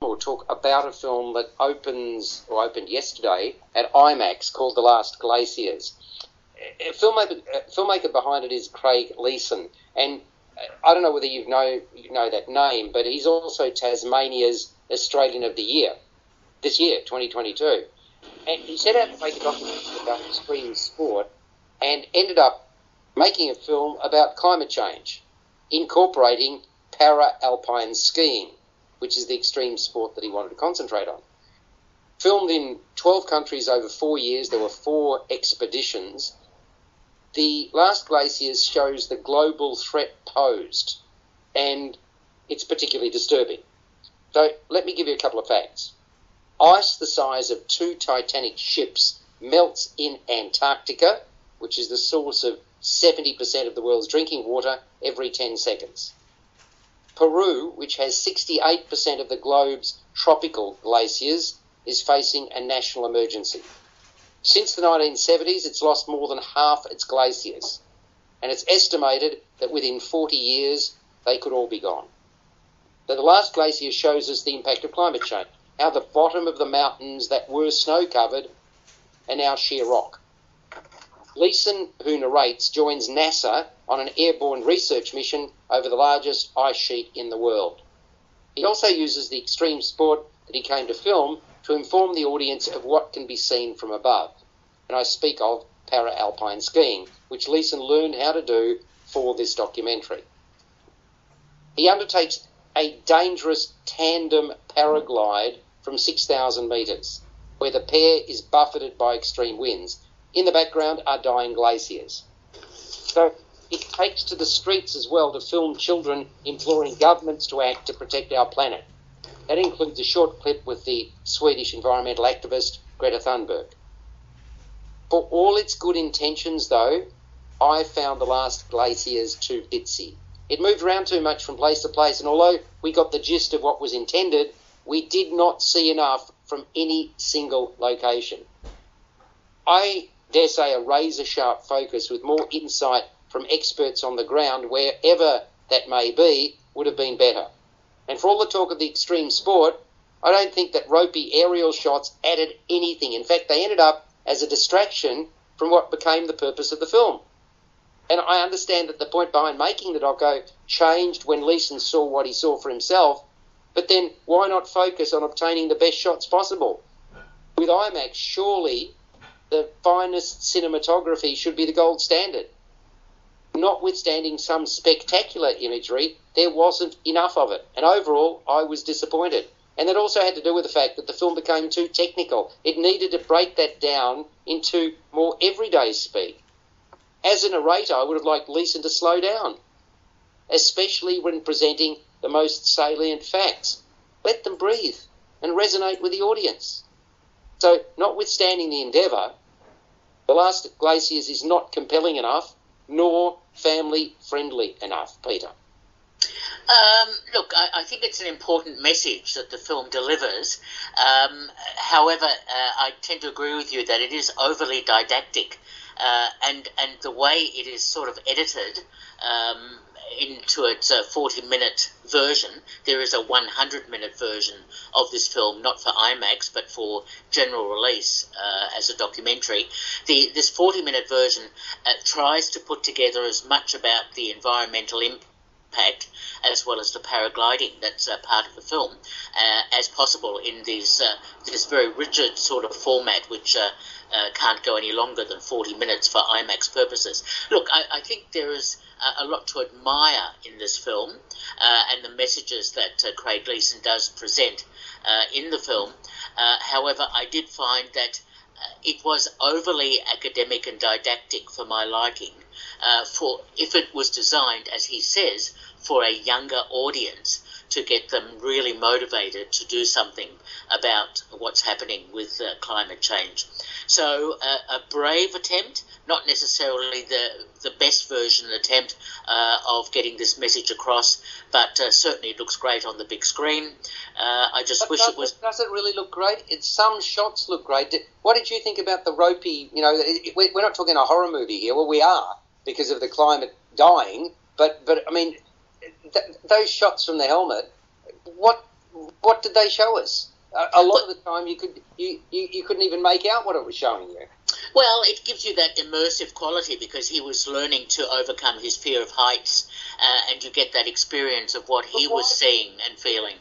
or talk about a film that opened yesterday at IMAX called The Last Glaciers. A filmmaker behind it is Craig Leeson, and I don't know whether you know that name, but he's also Tasmania's Australian of the Year this year, 2022. And he set out to make a documentary about extreme sport and ended up making a film about climate change, incorporating para-alpine skiing, which is the extreme sport that he wanted to concentrate on. Filmed in 12 countries over 4 years, there were 4 expeditions. The Last Glaciers shows the global threat posed, and it's particularly disturbing. So let me give you a couple of facts. Ice the size of 2 Titanic ships melts in Antarctica, which is the source of 70% of the world's drinking water, every 10 seconds. Peru, which has 68% of the globe's tropical glaciers, is facing a national emergency. Since the 1970s, it's lost more than half its glaciers, and it's estimated that within 40 years, they could all be gone. So the Last Glacier shows us the impact of climate change, how the bottom of the mountains that were snow-covered are now sheer rock. Leeson, who narrates, joins NASA on an airborne research mission over the largest ice sheet in the world. He also uses the extreme sport that he came to film to inform the audience of what can be seen from above. And I speak of para-alpine skiing, which Leeson learned how to do for this documentary. He undertakes a dangerous tandem paraglide from 6,000 metres, where the pair is buffeted by extreme winds. In the background are dying glaciers. So it takes to the streets as well to film children imploring governments to act to protect our planet. That includes a short clip with the Swedish environmental activist Greta Thunberg. For all its good intentions, though, I found The Last Glaciers too ditzy. It moved around too much from place to place, and although we got the gist of what was intended, we did not see enough from any single location. I dare say a razor-sharp focus with more insight from experts on the ground, wherever that may be, would have been better. And for all the talk of the extreme sport, I don't think that ropey aerial shots added anything. In fact, they ended up as a distraction from what became the purpose of the film. And I understand that the point behind making the doco changed when Leeson saw what he saw for himself, but then why not focus on obtaining the best shots possible? With IMAX, surely the finest cinematography should be the gold standard. Notwithstanding some spectacular imagery, there wasn't enough of it. And overall, I was disappointed. And that also had to do with the fact that the film became too technical. It needed to break that down into more everyday speak. As a narrator, I would have liked Leeson to slow down, especially when presenting the most salient facts. Let them breathe and resonate with the audience. So, notwithstanding the endeavour, The Last Glaciers is not compelling enough, nor family-friendly enough, Peter. Look, I think it's an important message that the film delivers. However, I tend to agree with you that it is overly didactic, and the way it is sort of edited into its 40-minute version. There is a 100-minute version of this film, not for IMAX, but for general release as a documentary. This 40-minute version tries to put together as much about the environmental impact as well as the paragliding that's part of the film as possible in this very rigid sort of format which can't go any longer than 40 minutes for IMAX purposes. Look, I think there is a lot to admire in this film and the messages that Craig Leeson does present in the film. However, I did find that it was overly academic and didactic for my liking. For if it was designed, as he says, for a younger audience to get them really motivated to do something about what's happening with climate change. So a brave attempt, not necessarily the best version attempt of getting this message across, but certainly it looks great on the big screen. I just wish it was... Does it really look great? Some shots look great. What did you think about the ropey, we're not talking a horror movie here. Well, we are, because of the climate dying, but I mean, those shots from the helmet, what what did they show us? A lot of the time, you couldn't even make out what it was showing you. Well, it gives you that immersive quality because he was learning to overcome his fear of heights, and you get that experience of what he was seeing and feeling.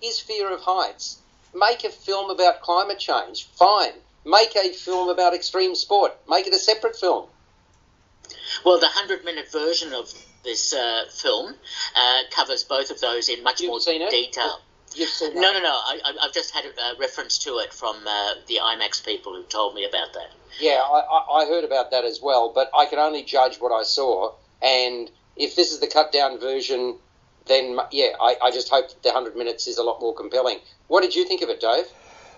His fear of heights. Make a film about climate change. Fine. Make a film about extreme sport. Make it a separate film. Well, the 100-minute version of this film covers both of those in much more detail. You've seen that? No. I've just had a reference to it from the IMAX people who told me about that. Yeah, I heard about that as well, but I can only judge what I saw. And if this is the cut-down version, then, yeah, I just hope that the 100 minutes is a lot more compelling. What did you think of it, Dave?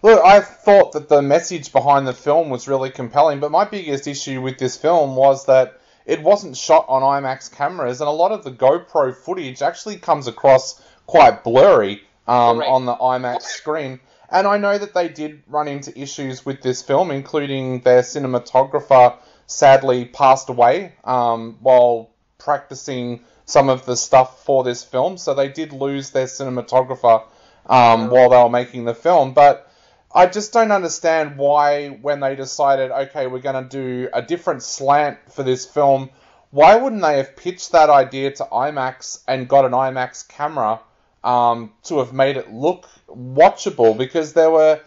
Look, I thought that the message behind the film was really compelling, but my biggest issue with this film was that it wasn't shot on IMAX cameras, and a lot of the GoPro footage actually comes across quite blurry on the IMAX screen. And I know that they did run into issues with this film, including their cinematographer sadly passed away while practicing some of the stuff for this film, so they did lose their cinematographer while they were making the film. But I just don't understand why, when they decided, okay, we're going to do a different slant for this film, why wouldn't they have pitched that idea to IMAX and got an IMAX camera to have made it look watchable? Because there were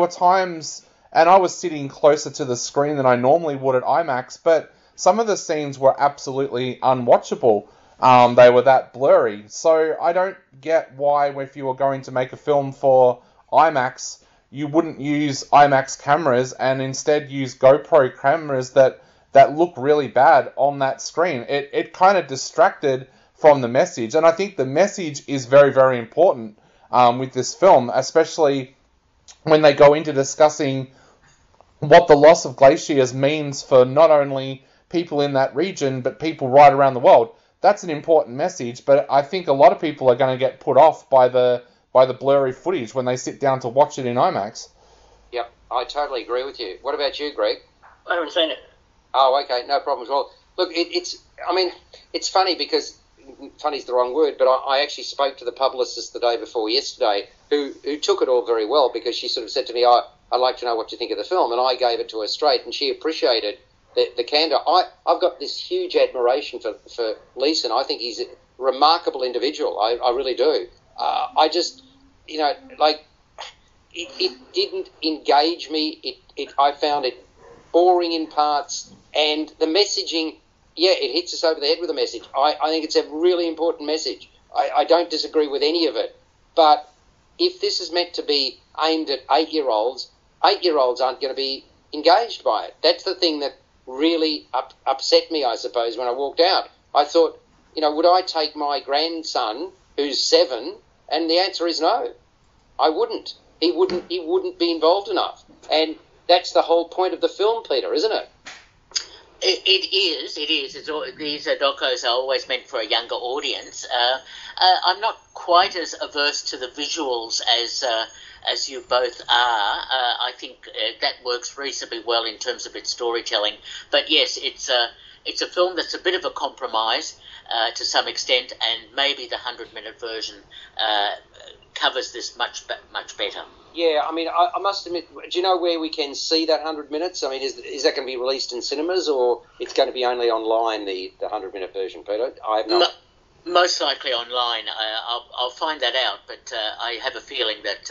times, and I was sitting closer to the screen than I normally would at IMAX, but some of the scenes were absolutely unwatchable. They were that blurry. So I don't get why, if you were going to make a film for IMAX, you wouldn't use IMAX cameras and instead use GoPro cameras that look really bad on that screen. It kind of distracted from the message, and I think the message is very, very important with this film, especially when they go into discussing what the loss of glaciers means for not only people in that region, but people right around the world. That's an important message, but I think a lot of people are going to get put off by the blurry footage when they sit down to watch it in IMAX. Yep, I totally agree with you. What about you, Greg? I haven't seen it. Oh, okay, no problem at all. Look, it's funny because funny's the wrong word, but I actually spoke to the publicist the day before yesterday who took it all very well, because she sort of said to me, I'd like to know what you think of the film, and I gave it to her straight, and she appreciated the candour. I've got this huge admiration for Leeson. I think he's a remarkable individual. I really do. I just, it didn't engage me. I found it boring in parts, and the messaging, yeah, it hits us over the head with a message. I think it's a really important message. I don't disagree with any of it. But if this is meant to be aimed at 8-year-olds, 8-year-olds aren't going to be engaged by it. That's the thing that really upset me, I suppose, when I walked out. I thought, would I take my grandson, who's 7, and the answer is no. I wouldn't. He wouldn't be involved enough. And that's the whole point of the film, Peter, isn't it? It is. These docos are always meant for a younger audience. I'm not quite as averse to the visuals as you both are. I think that works reasonably well in terms of its storytelling. But yes, it's a film that's a bit of a compromise to some extent, and maybe the 100-minute version covers this much better. Yeah, I must admit, do you know where we can see that 100 minutes? Is that going to be released in cinemas, or it's going to be only online, the 100-minute version, Peter? I have no... Most likely online. I'll find that out, but I have a feeling that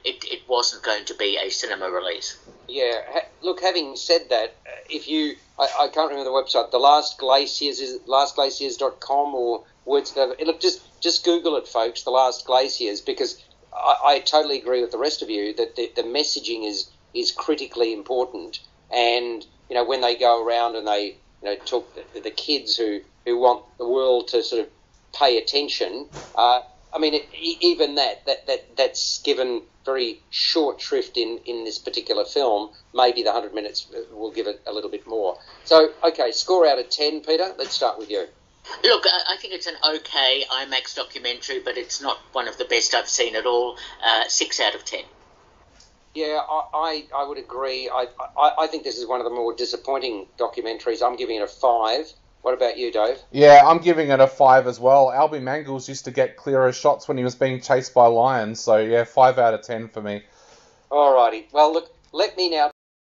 it wasn't going to be a cinema release. Yeah, look, having said that, if you... I can't remember the website, The Last Glaciers, is it lastglaciers.com or words... Look, just Google it, folks, The Last Glaciers, because... I totally agree with the rest of you that the messaging is critically important, and when they go around and they talk the kids who want the world to sort of pay attention, even that's given very short shrift in this particular film. Maybe the 100 minutes will give it a little bit more. So okay, score out of 10, Peter. Let's start with you. Look, I think it's an okay IMAX documentary, but it's not one of the best I've seen at all. 6 out of 10. Yeah, I would agree. I think this is one of the more disappointing documentaries. I'm giving it a 5. What about you, Dave? Yeah, I'm giving it a 5 as well. Albie Mangles used to get clearer shots when he was being chased by lions, so yeah, 5 out of 10 for me. Alrighty. Well, look, let me now